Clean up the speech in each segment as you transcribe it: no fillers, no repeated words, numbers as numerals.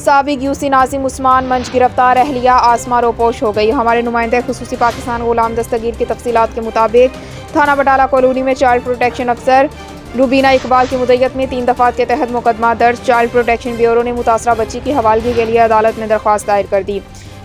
साबिक यूसी नाज़म उस्मान मंच गिरफ्तार, अहलिया आसमा रोपोश हो गई। हमारे नुमाइंदे खुसूसी पाकिस्तान गुलाम दस्तगीर की तफसीलात के मुताबिक थाना बटाला कॉलोनी में चाइल्ड प्रोटेक्शन अफसर रुबीना इकबाल की मुद्दत में 3 दफात के तहत मुकदमा दर्ज। चाइल्ड प्रोटेक्शन ब्यूरो ने मुतासरा बच्ची की हवालगी के लिए अदालत में दरख्वास्त दायर कर दी।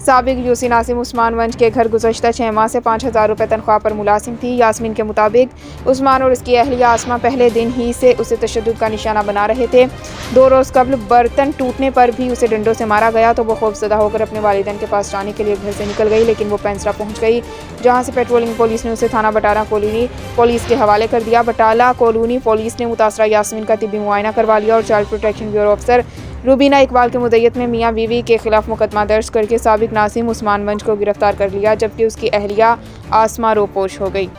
साबिक यूसी नाज़म उस्मान मंच के घर गुज़श्ता 6 माह से 5,000 रुपये तनख्वाह पर मुलाजिम थी। यासमीन के मुताबिक उस्मान और उसकी अहलिया आसमा पहले दिन ही से उसे तशद्दुद का निशाना बना रहे थे। 2 रोज़ कबल बर्तन टूटने पर भी उसे डंडों से मारा गया तो वो खौफजदा होकर अपने वालिदैन के पास जाने के लिए घर से निकल गई, लेकिन वो पेंसरा पहुँच गई, जहाँ से पेट्रोलिंग पुलिस ने उसे थाना बटाला कॉलोनी पुलिस के हवाले कर दिया। बटाला कॉलोनी पुलिस ने मुतासरा यासमीन का तिब्बी मुआयना करवा लिया और चाइल्ड प्रोटेक्शन ब्यूरो अफसर रुबीना इकबाल के मुद्दत में मियाँ बीवी के खिलाफ मुकदमा दर्ज करके साबिक नाज़म उस्मान मंच को गिरफ्तार कर लिया, जबकि उसकी अहलिया आसमा रोपोश हो गई।